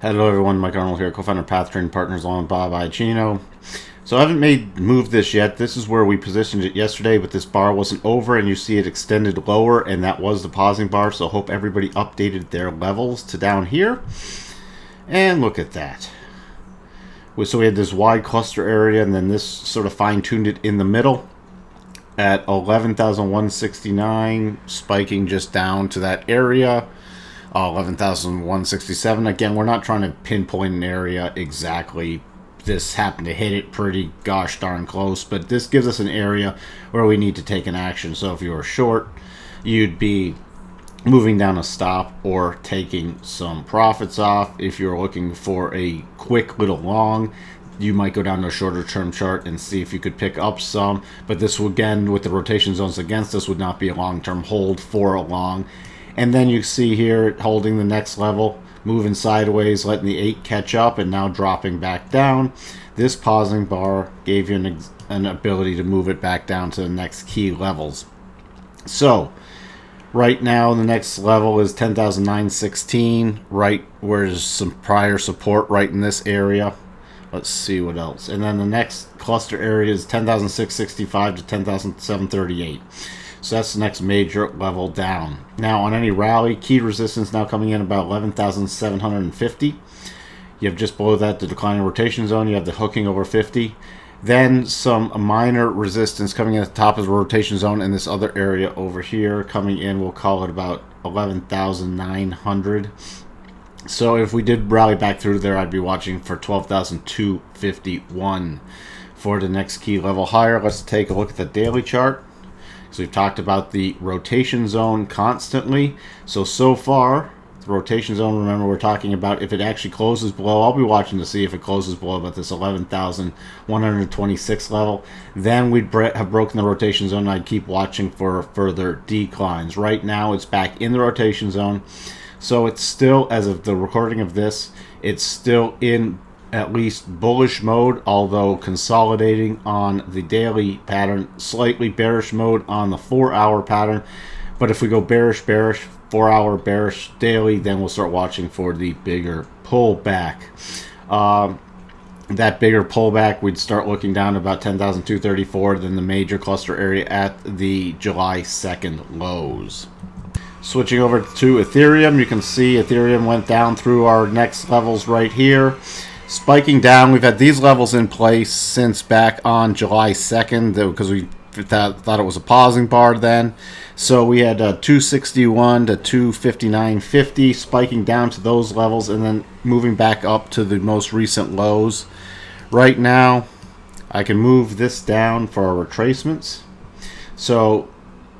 Hello everyone, Mike Arnold here, co-founder of Path Trading Partners along with Bob Iacchino. So I haven't moved this yet. This is where we positioned it yesterday, but this bar wasn't over and you see it extended lower, and that was the pausing bar. So I hope everybody updated their levels to down here. And look at that. So we had this wide cluster area, and then this sort of fine-tuned it in the middle at 11,169, spiking just down to that area. 11,167. Again, we're not trying to pinpoint an area exactly. This happened to hit it pretty gosh darn close, but this gives us an area where we need to take an action. So if you were short, you'd be moving down a stop or taking some profits off. If you're looking for a quick little long, you might go down to a shorter term chart and see if you could pick up some. But this, again, with the rotation zones against us, would not be a long-term hold for a long. And then you see here holding the next level, moving sideways, letting the 8 catch up, and now dropping back down. This pausing bar gave you an ability to move it back down to the next key levels. So right now the next level is 10,916, right where there's some prior support right in this area. Let's see what else. And then the next cluster area is 10,665 to 10,738. So that's the next major level down. Now on any rally, key resistance now coming in about 11,750. You have just below that the declining rotation zone. You have the hooking over 50. Then some minor resistance coming in at the top of the rotation zone in this other area over here. Coming in, we'll call it about 11,900. So if we did rally back through there, I'd be watching for 12,251 for the next key level higher. Let's take a look at the daily chart. So we've talked about the rotation zone constantly. So far, the rotation zone, remember we're talking about if it actually closes below, I'll be watching to see if it closes below about this 11,126 level. Then we'd have broken the rotation zone, and I'd keep watching for further declines. Right now, it's back in the rotation zone. So it's still, as of the recording of this, it's still in at least bullish mode, although consolidating on the daily pattern, slightly bearish mode on the 4-hour pattern. But if we go bearish, 4-hour bearish daily, then we'll start watching for the bigger pullback. That bigger pullback, we'd start looking down to about 10,234, then the major cluster area at the July 2nd lows. Switching over to Ethereum, you can see Ethereum went down through our next levels right here. Spiking down, we've had these levels in place since back on July 2nd because we thought it was a pausing bar then. So we had 261 to 259.50, spiking down to those levels and then moving back up to the most recent lows. Right now, I can move this down for our retracements. So,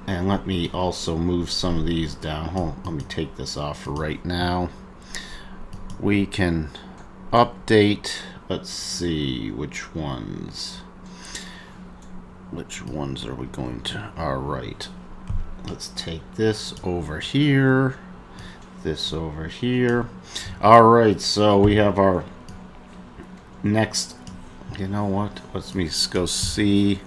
and let me also move some of these down. Hold on, let me take this off for right now. We can update, let's see which ones are we going to, all right, let's take this over here, this over here. All right, so we have our next, you know what, let me go see.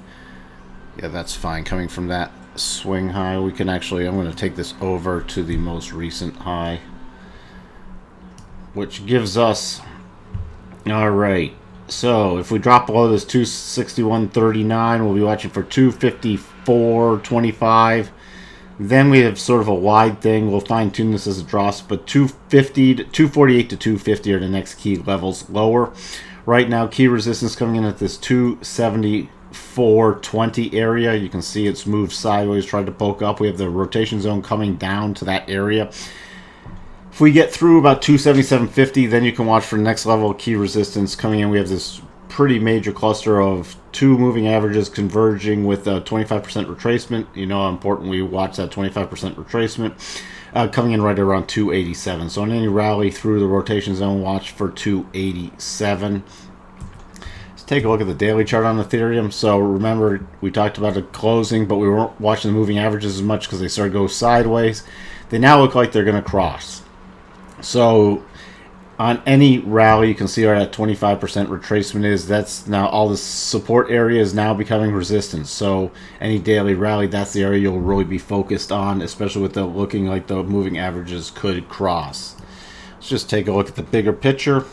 Yeah, that's fine. Coming from that swing high, we can actually, I'm going to take this over to the most recent high, which gives us, all right, so if we drop below this 261.39, we'll be watching for 254.25. Then we have sort of a wide thing. We'll fine tune this as it drops, but 250 to 248 to 250 are the next key levels lower. Right now, key resistance coming in at this 274.20 area. You can see it's moved sideways, tried to poke up. We have the rotation zone coming down to that area. If we get through about 277.50, then you can watch for the next level of key resistance coming in. We have this pretty major cluster of two moving averages converging with a 25% retracement. You know how important we watch that 25% retracement coming in right around 287. So on any rally through the rotation zone, watch for 287. Let's take a look at the daily chart on Ethereum. So remember, we talked about the closing, but we weren't watching the moving averages as much because they started to go sideways. They now look like they're going to cross. So on any rally, you can see where that 25% retracement is. That's now all the support area is now becoming resistance. So any daily rally, that's the area you'll really be focused on, especially with the looking like the moving averages could cross. Let's just take a look at the bigger picture.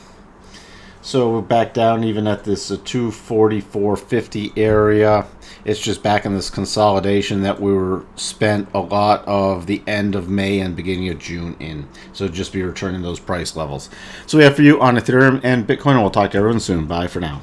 So we're back down even at this 244.50 area. It's just back in this consolidation that we were spent a lot of the end of May and beginning of June in. So just be returning those price levels. So we have for you on Ethereum and Bitcoin, and we'll talk to everyone soon. Bye for now.